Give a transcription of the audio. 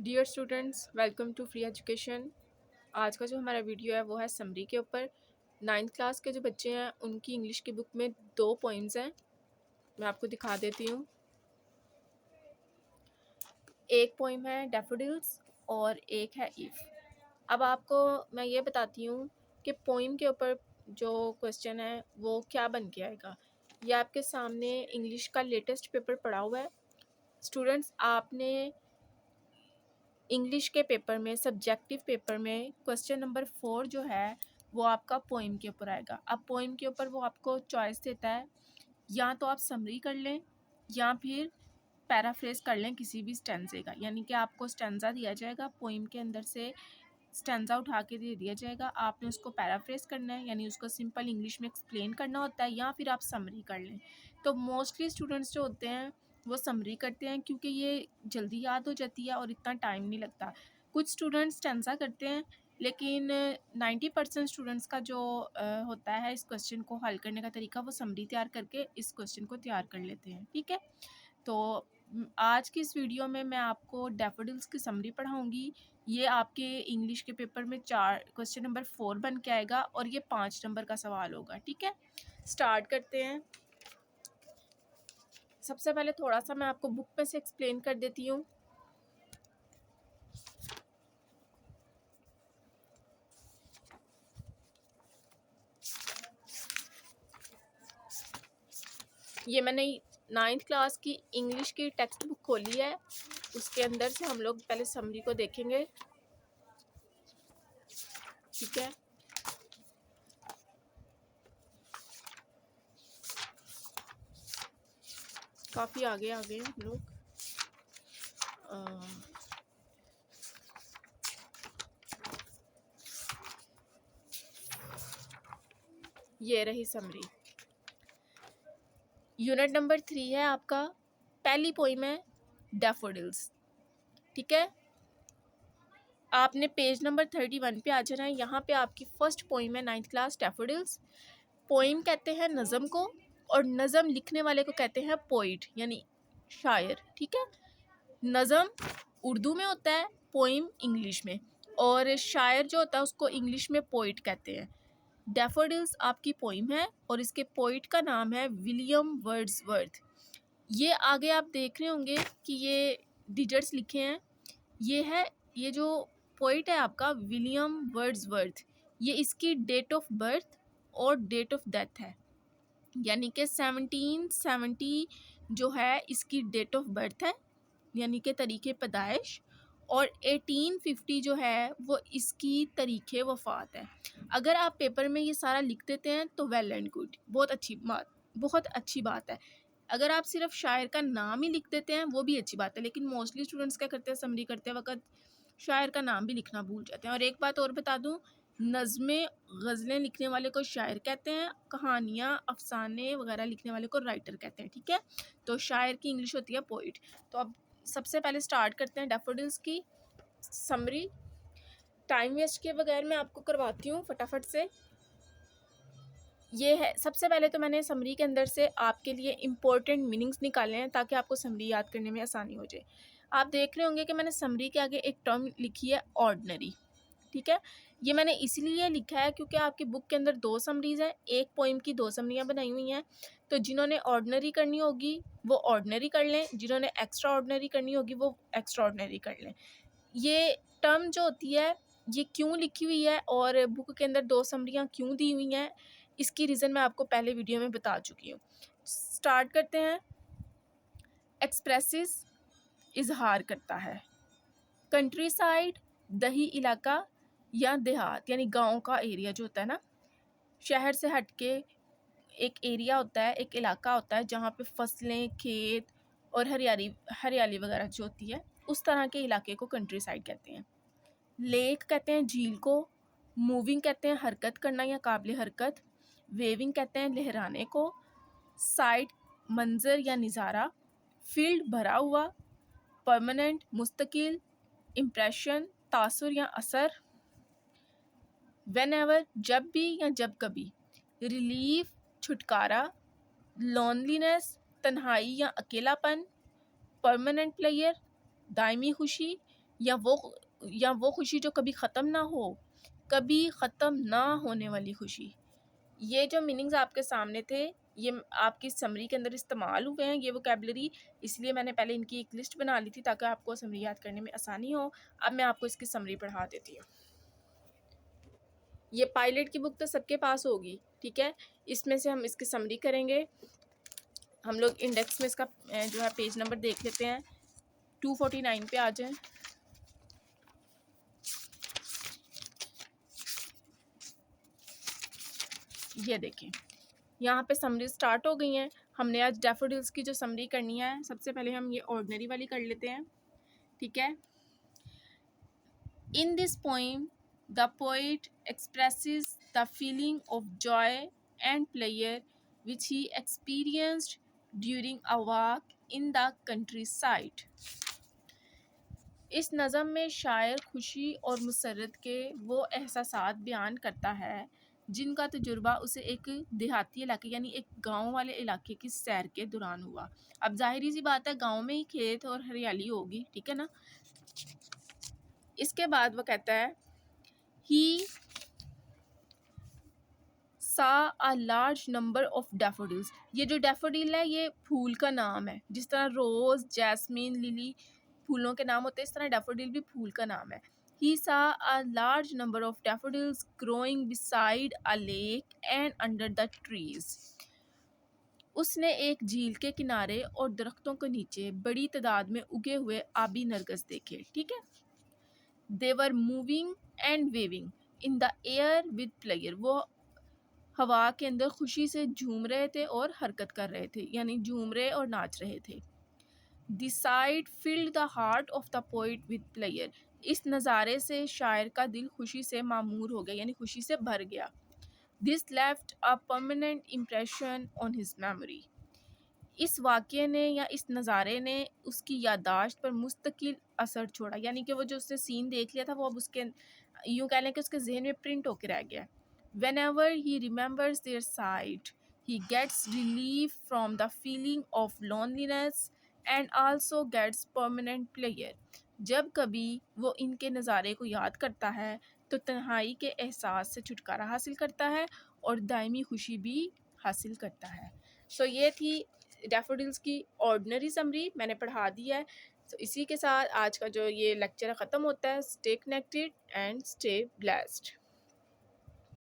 Dear students, welcome to free education. आज का जो हमारा वीडियो है वो है समरी के ऊपर। 9th क्लास के जो बच्चे हैं उनकी इंग्लिश की बुक में 2 पोइम्स हैं, मैं आपको दिखा देती हूँ। एक पोइम है डैफोडिल्स और एक है इफ़। अब आपको मैं ये बताती हूँ कि पोइम के ऊपर जो क्वेश्चन है वो क्या बन के आएगा। ये आपके सामने इंग्लिश का लेटेस्ट पेपर पड़ा हुआ है। स्टूडेंट्स, आपने इंग्लिश के पेपर में, सब्जेक्टिव पेपर में क्वेश्चन नंबर 4 जो है वो आपका पोइम के ऊपर आएगा। अब पोइम के ऊपर वो आपको चॉइस देता है, या तो आप समरी कर लें या फिर पैराफ्रेज कर लें किसी भी स्टेंजे का। यानी कि आपको स्टेंजा दिया जाएगा, पोइम के अंदर से स्टेंजा उठा के दे दिया जाएगा, आपने उसको पैराफ्रेज करना है, यानी उसको सिंपल इंग्लिश में एक्सप्लेन करना होता है, या फिर आप समरी कर लें। तो मोस्टली स्टूडेंट्स जो होते हैं वो समरी करते हैं क्योंकि ये जल्दी याद हो जाती है और इतना टाइम नहीं लगता। कुछ स्टूडेंट्स स्टेंजा करते हैं, लेकिन 90% स्टूडेंट्स का जो होता है इस क्वेश्चन को हल करने का तरीका, वो समरी तैयार करके इस क्वेश्चन को तैयार कर लेते हैं। ठीक है, तो आज की इस वीडियो में मैं आपको डैफोडिल्स की समरी पढ़ाऊंगी। ये आपके इंग्लिश के पेपर में क्वेश्चन नंबर 4 बन के आएगा और ये 5 नंबर का सवाल होगा। ठीक है, स्टार्ट करते हैं। सबसे पहले थोड़ा सा मैं आपको बुक में से एक्सप्लेन कर देती हूँ। ये मैंने 9th क्लास की इंग्लिश की टेक्स्ट बुक खोली है, उसके अंदर से हम लोग पहले समरी को देखेंगे। ठीक है, काफ़ी आगे आ गए हम लोग। ये रही समरी। यूनिट नंबर 3 है आपका। पहली पोइम है डैफोडिल्स। ठीक है, आपने पेज नंबर 31 पे आ जाना है। यहाँ पे आपकी फर्स्ट पोइम है 9th क्लास, डैफोडिल्स। पोइम कहते हैं नज़म को, और नज़म लिखने वाले को कहते हैं पोइट, यानी शायर। ठीक है, नज़म उर्दू में होता है, पोइम इंग्लिश में, और शायर जो होता है उसको इंग्लिश में पोइट कहते हैं। डैफोडिल्स आपकी पोइम है और इसके पोइट का नाम है विलियम वर्ड्सवर्थ। ये आगे आप देख रहे होंगे कि ये डिजिट्स लिखे हैं। ये जो पोइट है आपका विलियम वर्ड्सवर्थ, ये इसकी डेट ऑफ बर्थ और डेट ऑफ डेथ है। यानी कि 1770 जो है इसकी डेट ऑफ बर्थ है, यानी कि तरीके पैदाइश, और 1850 जो है वो इसकी तरीके वफ़ात है। अगर आप पेपर में ये सारा लिख देते हैं तो वेल एंड गुड, बहुत अच्छी बात है। अगर आप सिर्फ शायर का नाम ही लिख देते हैं वो भी अच्छी बात है, लेकिन मोस्टली स्टूडेंट्स क्या करते हैं, समरी करते वक्त शायर का नाम भी लिखना भूल जाते हैं। और एक बात और बता दूं, नज़में गज़लें लिखने वाले को शायर कहते हैं, कहानियाँ अफसाने वगैरह लिखने वाले को राइटर कहते हैं। ठीक है, तो शायर की इंग्लिश होती है पोइट। तो अब सबसे पहले स्टार्ट करते हैं डैफोडिल्स की समरी। टाइम वेस्ट किए बगैर मैं आपको करवाती हूँ फटाफट से। ये है, सबसे पहले तो मैंने समरी के अंदर से आपके लिए इम्पोर्टेंट मीनिंग्स निकाले हैं ताकि आपको समरी याद करने में आसानी हो जाए। आप देख रहे होंगे कि मैंने समरी के आगे एक टर्म लिखी है, ऑर्डिनरी। ठीक है, ये मैंने इसलिए लिखा है क्योंकि आपकी बुक के अंदर 2 समरीज़ हैं, एक पोइम की 2 समरियाँ बनाई हुई हैं। तो जिन्होंने ऑर्डिनरी करनी होगी वो ऑर्डिनरी कर लें, जिन्होंने एक्स्ट्रा ऑर्डिनरी करनी होगी वो एक्स्ट्रा ऑर्डिनरी कर लें। ये टर्म जो होती है ये क्यों लिखी हुई है और बुक के अंदर 2 समरियाँ क्यों दी हुई हैं, इसकी रीज़न मैं आपको पहले वीडियो में बता चुकी हूँ। स्टार्ट करते हैं। एक्सप्रेसिस इजहार करता है। कंट्री साइड दही इलाका या देहात, यानी गांव का एरिया जो होता है ना, शहर से हट के एक एरिया होता है, एक इलाका होता है जहाँ पे फसलें, खेत और हरियाली वगैरह जो होती है, उस तरह के इलाके को कंट्री साइड कहते हैं। लेक कहते हैं झील को। मूविंग कहते हैं हरकत करना या काबिल हरकत। वेविंग कहते हैं लहराने को। साइड मंजर या नज़ारा। फील्ड भरा हुआ। परमानेंट मुस्तकिल। इम्प्रेशन तासुर या असर। व्हेनेवर जब भी या जब कभी। रिलीफ छुटकारा। लोनलीनेस तन्हाई या अकेलापन। परमानेंट प्लेयर दायमी खुशी या वो खुशी जो कभी ख़त्म ना हो, कभी ख़त्म ना होने वाली खुशी। ये जो मीनिंग्स आपके सामने थे, ये आपकी समरी के अंदर इस्तेमाल हुए हैं ये वोकैबुलरी, इसलिए मैंने पहले इनकी एक लिस्ट बना ली थी ताकि आपको समरी याद करने में आसानी हो। अब मैं आपको इसकी समरी पढ़ा देती हूँ। ये पायलट की बुक तो सबके पास होगी, ठीक है। इसमें से हम इसकी समरी करेंगे। हम लोग इंडेक्स में इसका जो है पेज नंबर देख लेते हैं। 249 पे आ जाएं। ये देखें, यहाँ पे समरी स्टार्ट हो गई हैं। हमने आज डैफोडिल्स की जो समरी करनी है, सबसे पहले हम ये ऑर्डिनरी वाली कर लेते हैं, ठीक है। In this poem the poet expresses the feeling of Joy and player which he experienced during a walk in the country side. इस नज़म में शायर खुशी और मुसर्रत के वो एहसासात बयान करता है जिनका तजुर्बा उसे एक देहाती इलाके यानी एक गांव वाले इलाके की सैर के दौरान हुआ। अब जाहिर सी बात है, गांव में ही खेत और हरियाली होगी, ठीक है ना। इसके बाद वो कहता है ही सा a large number of daffodils. ये जो डैफोडिल है ये फूल का नाम है, जिस तरह रोज़, जैस्मीन, लिली फूलों के नाम होते हैं, इस तरह डैफोडिल भी फूल का नाम है। He saw a large number of daffodils growing beside a lake and under the trees. उसने एक झील के किनारे और दरख्तों के नीचे बड़ी तादाद में उगे हुए आबी नरगिस देखे, ठीक है। They were moving and waving in the air with pleasure. वो हवा के अंदर खुशी से झूम रहे थे और हरकत कर रहे थे, यानी झूम रहे और नाच रहे थे। The sight filled the heart of the poet with pleasure. इस नज़ारे से शायर का दिल खुशी से मामूर हो गया, यानी खुशी से भर गया। This left a permanent impression on his memory. इस वाक़ये ने या इस नज़ारे ने उसकी याददाश्त पर मुस्तकिल असर छोड़ा, यानी कि वो जो उसने सीन देख लिया था वो अब उसके यूँ कह लें कि उसके जहन में प्रिंट होकर रह गया। Whenever he remembers their sight, he gets relief from the feeling of loneliness and also gets permanent pleasure. जब कभी वो इनके नज़ारे को याद करता है तो तन्हाई के एहसास से छुटकारा हासिल करता है और दायमी खुशी भी हासिल करता है। सो ये थी डैफोडिल्स की ऑर्डिनरी समरी, मैंने पढ़ा दी है। तो इसी के साथ आज का जो ये लेक्चर ख़त्म होता है। Stay connected and stay blessed.